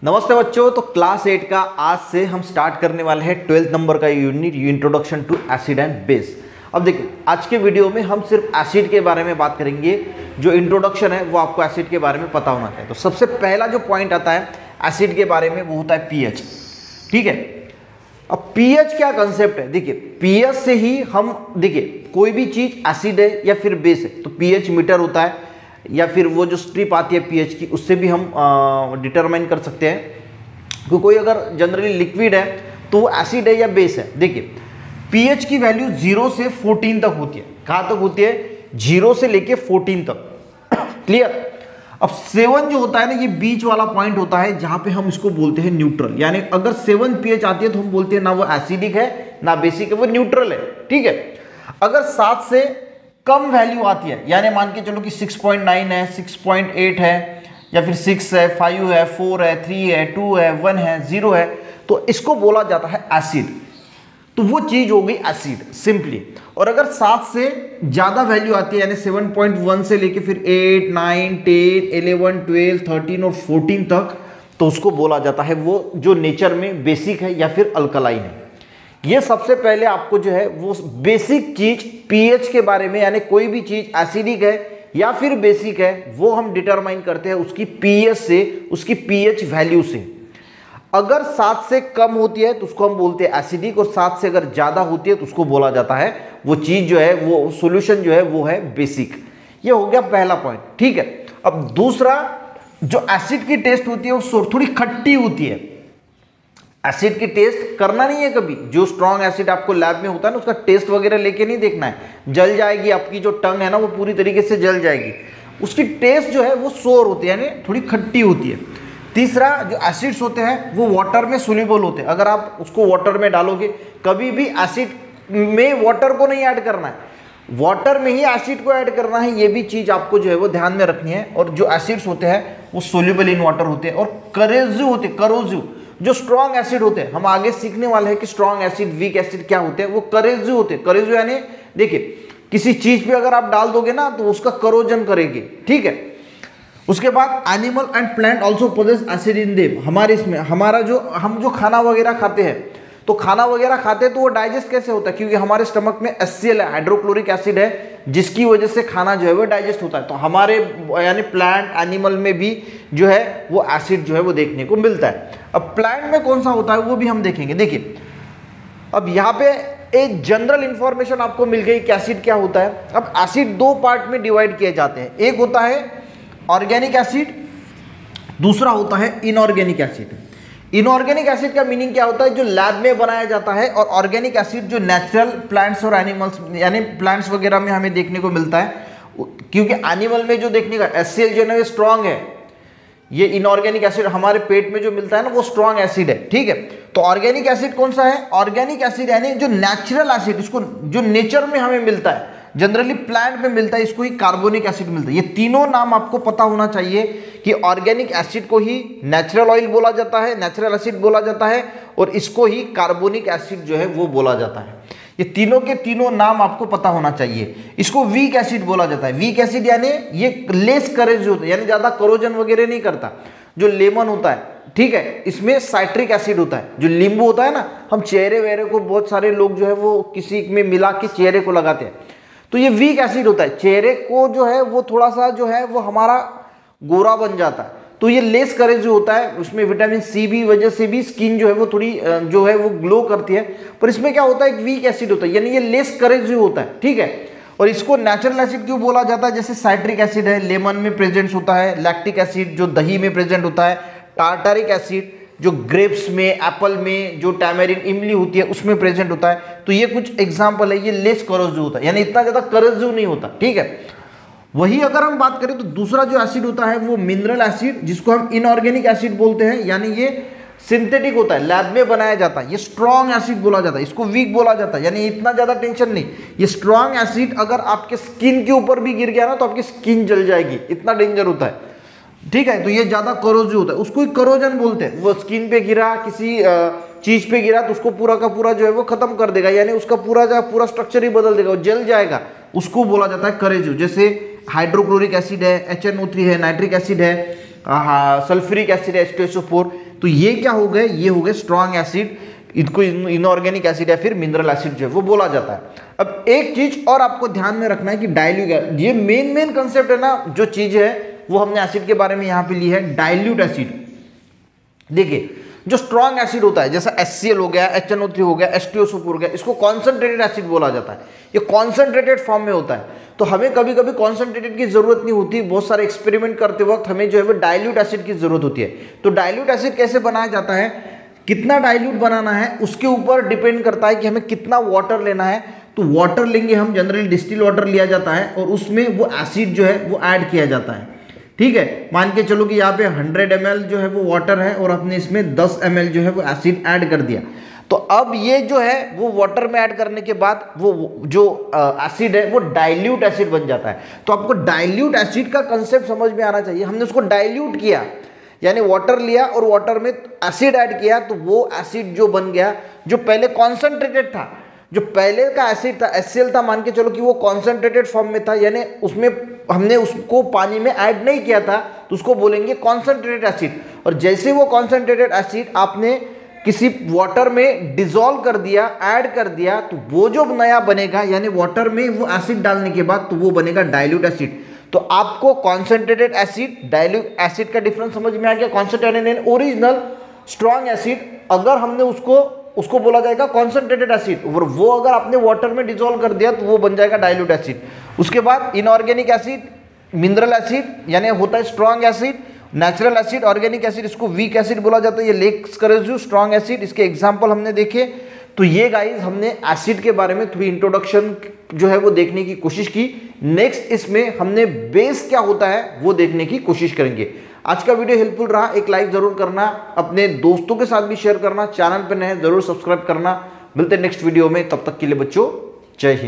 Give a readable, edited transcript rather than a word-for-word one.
नमस्ते बच्चों। तो क्लास 8 का आज से हम स्टार्ट करने वाले हैं 12th नंबर का unit introduction to acid and base. अब देखिए, आज के वीडियो में हम सिर्फ एसिड के बारे में बात करेंगे। जो इंट्रोडक्शन है वो आपको एसिड के बारे में पता होना चाहिए। तो सबसे पहला जो पॉइंट आता है एसिड के बारे में वो होता है पीएच। ठीक है, अब पीएच क्या कंसेप्ट है? देखिए, पीएच से ही हम देखिए कोई भी चीज एसिड है या फिर बेस है तो पीएच मीटर होता है, या फिर वो जो स्ट्रिप आती है पीएच की उससे भी हम डिटरमाइन कर सकते हैं कि कोई अगर जनरली लिक्विड है तो वो एसिड है या बेस है। देखिए, पीएच की वैल्यू 0 से 14 तक होती है। कहाँ तक होती है? 0 से लेके 14 तक। क्लियर? अब 7 जो होता है ना, ये बीच वाला पॉइंट होता है जहां पे हम इसको बोलते हैं न्यूट्रल। यानी अगर 7 पीएच आती है तो हम बोलते हैं ना वो एसिडिक है ना बेसिक है, वो न्यूट्रल है। ठीक है, अगर 7 से कम वैल्यू आती है, यानी मान के चलो कि 6.9 है, 6.8 है, या फिर 6 है, 5 है, 4 है, 3 है, 2 है, 1 है, 0 है, तो इसको बोला जाता है एसिड। तो वो चीज हो गई एसिड सिंपली। और अगर 7 से ज्यादा वैल्यू आती है, यानी 7.1 से लेके फिर 8, 9, 10, 11, 12, 13 और 14 तक, तो उसको बोला जाता है वो जो नेचर में बेसिक है या फिर अल्कलाइन है। ये सबसे पहले आपको जो है वो बेसिक चीज पीएच के बारे में, यानी कोई भी चीज एसिडिक है या फिर बेसिक है वो हम डिटरमाइन करते हैं उसकी पीएच से, उसकी पीएच वैल्यू से। अगर 7 से कम होती है तो उसको हम बोलते हैं एसिडिक, और 7 से अगर ज्यादा होती है तो उसको बोला जाता है वो चीज जो है वो सॉल्यूशन जो है वो है बेसिक। ये हो गया पहला पॉइंट। ठीक है, अब दूसरा, जो एसिड की टेस्ट होती है वो थोड़ी खट्टी होती है। एसिड की टेस्ट करना नहीं है कभी। जो स्ट्रॉन्ग एसिड आपको लैब में होता है ना, उसका टेस्ट वगैरह लेके नहीं देखना है, जल जाएगी आपकी जो टंग है ना वो पूरी तरीके से जल जाएगी। उसकी टेस्ट जो है वो सोर होती है, यानी थोड़ी खट्टी होती है। तीसरा, जो एसिड्स होते हैं वो वाटर में सोल्यूबल होते हैं। अगर आप उसको वाटर में डालोगे, कभी भी एसिड में वाटर को नहीं ऐड करना है, वाटर में ही एसिड को ऐड करना है। ये भी चीज आपको जो है वो ध्यान में रखनी है। और जो एसिड्स होते हैं वो सोल्यूबल इन वाटर होते हैं और करोसिव होते हैं। करोसिव जो स्ट्रॉन्ग एसिड होते हैं, हम आगे सीखने वाले हैं कि स्ट्रॉन्ग एसिड, वीक एसिड क्या होते हैं। वो करोसिव होते हैं। करोसिव यानी देखिए, किसी चीज पे अगर आप डाल दोगे ना तो उसका करोजन करेगी। ठीक है, उसके बाद animal and plant also possess acid in them. हमारे इसमें हमारा जो हम जो खाना वगैरह खाते हैं, तो खाना वगैरह खाते हैं तो वो डाइजेस्ट कैसे होता है? क्योंकि हमारे स्टमक में HCl है, हाइड्रोक्लोरिक एसिड है, जिसकी वजह से खाना जो है वो डाइजेस्ट होता है। तो हमारे यानी प्लांट एनिमल में भी जो है वो एसिड जो है वो देखने को मिलता है। अब प्लांट में कौन सा होता है वो भी हम देखेंगे। देखिए, अब यहाँ पे एक जनरल इंफॉर्मेशन आपको मिल गई कि एसिड क्या होता है। अब एसिड 2 पार्ट में डिवाइड किए जाते हैं। एक होता है ऑर्गेनिक एसिड, दूसरा होता है इनऑर्गेनिक एसिड। इनऑर्गेनिक एसिड का मीनिंग क्या होता है? जो लैब में बनाया जाता है। और ऑर्गेनिक एसिड जो नेचुरल प्लांट्स और एनिमल्स यानी प्लांट्स वगैरह में हमें देखने को मिलता है। क्योंकि एनिमल में जो देखने का HCl जो है वो स्ट्रॉन्ग है, ये इनऑर्गेनिक एसिड हमारे पेट में जो मिलता है ना वो स्ट्रॉन्ग एसिड है। ठीक है, तो ऑर्गेनिक एसिड कौन सा है? ऑर्गेनिक एसिड यानी जो नेचुरल एसिड, इसको जो नेचर में हमें मिलता है, जनरली प्लांट में मिलता है, इसको ही कार्बोनिक एसिड मिलता है। ये तीनों नाम आपको पता होना चाहिए कि ऑर्गेनिक एसिड को ही नेचुरल ऑयल बोला जाता है, नेचुरल एसिड बोला जाता है, और इसको ही कार्बोनिक एसिड जो है वो बोला जाता है। ये तीनों के तीनों नाम आपको पता होना चाहिए। इसको वीक एसिड बोला जाता है। वीक एसिड यानी ये लेस करेज होता है, यानी ज्यादा करोजन वगैरह नहीं करता। जो लेमन होता है, ठीक है, इसमें साइट्रिक एसिड होता है। जो नींबू होता है ना, हम चेहरे वेहरे को बहुत सारे लोग जो है वो किसी में मिला के चेहरे को लगाते हैं, तो ये वीक एसिड होता है। चेहरे को जो है वो थोड़ा सा जो है वो हमारा गोरा बन जाता है, तो ये लेस करेज जो होता है, उसमें विटामिन सी भी वजह से भी स्किन जो है वो थोड़ी जो है वो ग्लो करती है। पर इसमें क्या होता है? एक वीक एसिड होता है, यानी ये लेस करेज जो होता है। ठीक है, और इसको नेचुरल एसिड क्यों बोला जाता है? जैसे साइट्रिक एसिड है, लेमन में प्रेजेंट होता है। लैक्टिक एसिड जो दही में प्रेजेंट होता है। टार्टारिक एसिड जो ग्रेप्स में, एप्पल में, जो टैमेरिन इमली होती है उसमें प्रेजेंट होता है। तो ये कुछ एग्जाम्पल है। ये लेस करोसिव होता है, यानी इतना ज्यादा करोसिव नहीं होता। ठीक है, वही अगर हम बात करें तो दूसरा जो एसिड होता है वो मिनरल एसिड, जिसको हम इनऑर्गेनिक एसिड बोलते हैं। यानी ये सिंथेटिक होता है, लैब में बनाया जाता है। ये स्ट्रॉन्ग एसिड बोला जाता है, इसको वीक बोला जाता है, यानी इतना ज्यादा टेंशन नहीं। ये स्ट्रॉन्ग एसिड अगर आपके स्किन के ऊपर भी गिर गया ना तो आपकी स्किन जल जाएगी, इतना डेंजर होता है। ठीक है, तो ये ज्यादा करोसिव होता है, उसको ही करोजन बोलते हैं। वो स्किन पे गिरा, किसी चीज पे गिरा तो उसको पूरा का पूरा जो है वो खत्म कर देगा, यानी उसका पूरा स्ट्रक्चर ही बदल देगा, वो जल जाएगा, उसको बोला जाता है करेजिव। जैसे हाइड्रोक्लोरिक एसिड है, HNO3 है, नाइट्रिक एसिड है, सल्फ्यूरिक एसिड है, H2SO4, तो ये क्या हो गए, ये हो गए स्ट्रॉन्ग एसिड, इनको इनऑर्गेनिक एसिड या फिर मिनरल एसिड जो है वो बोला जाता है। अब एक चीज और आपको ध्यान में रखना है कि डाइल्यूट, ये मेन कंसेप्ट है ना, जो चीज है वो हमने एसिड के बारे में यहाँ पे ली है, डाइल्यूट एसिड। देखिए जो स्ट्रॉन्ग एसिड होता है जैसा HCl हो गया, HNO3 हो गया, H2SO4 हो गया, इसको कॉन्सेंट्रेटेड एसिड बोला जाता है। ये कॉन्सेंट्रेटेड फॉर्म में होता है, तो हमें कभी कभी कॉन्सेंट्रेटेड की जरूरत नहीं होती, बहुत सारे एक्सपेरिमेंट करते वक्त हमें जो है वो डाइल्यूट एसिड की जरूरत होती है। तो डाइल्यूट एसिड कैसे बनाया जाता है, कितना डाइल्यूट बनाना है उसके ऊपर डिपेंड करता है कि हमें कितना वाटर लेना है। तो वाटर लेंगे हम, जनरली डिस्टिल वाटर लिया जाता है और उसमें वो एसिड जो है वो ऐड किया जाता है। ठीक है, मान के चलो कि यहाँ पे 100 ml जो है वो वाटर है और आपने इसमें 10 ml जो है वो एसिड ऐड कर दिया। तो अब ये जो है वो वाटर में ऐड करने के बाद वो जो एसिड है वो डाइल्यूट एसिड बन जाता है। तो आपको डाइल्यूट एसिड का कंसेप्ट समझ में आना चाहिए। हमने उसको डाइल्यूट किया, यानी वाटर लिया और वाटर में एसिड ऐड किया, तो वो एसिड जो बन गया, जो पहले कॉन्सेंट्रेटेड था, जो पहले का एसिड था HCl था, मान के चलो कि वो कॉन्सेंट्रेटेड फॉर्म में था, यानी उसमें हमने उसको पानी में ऐड नहीं किया था, तो उसको बोलेंगे कॉन्सेंट्रेटेड एसिड। और जैसे वो कॉन्सेंट्रेटेड एसिड आपने किसी वाटर में डिसॉल्व कर दिया, ऐड कर दिया, तो वो जो नया बनेगा, यानी वाटर में वो एसिड डालने के बाद, तो वो बनेगा डाइल्यूट एसिड। तो आपको कॉन्सेंट्रेटेड एसिड, डाइल्यूट एसिड का डिफरेंस समझ में आ गया। Concentrated and original strong acid, अगर हमने उसको बोला जाएगा कॉन्सेंट्रेटेड एसिड, और वो अगर आपने वाटर में डिसॉल्व कर दिया तो वो बन जाएगा डाइल्यूट एसिड। उसके बाद इनऑर्गेनिक एसिड, मिनरल एसिड, यानी होता है strong acid, natural acid, organic acid, इसको वीक एसिड बोला जाता है। ये लेक्स करेजू स्ट्रॉन्ग एसिड, इसके एग्जांपल हमने देखे। तो ये गाइस हमने एसिड के बारे में थोड़ी इंट्रोडक्शन जो है वो देखने की कोशिश की। नेक्स्ट इसमें हमने बेस क्या होता है वो देखने की कोशिश करेंगे। आज का वीडियो हेल्पफुल रहा, एक लाइक जरूर करना, अपने दोस्तों के साथ भी शेयर करना, चैनल पर नए जरूर सब्सक्राइब करना। मिलते हैं नेक्स्ट वीडियो में, तब तक के लिए बच्चों जय हिंद।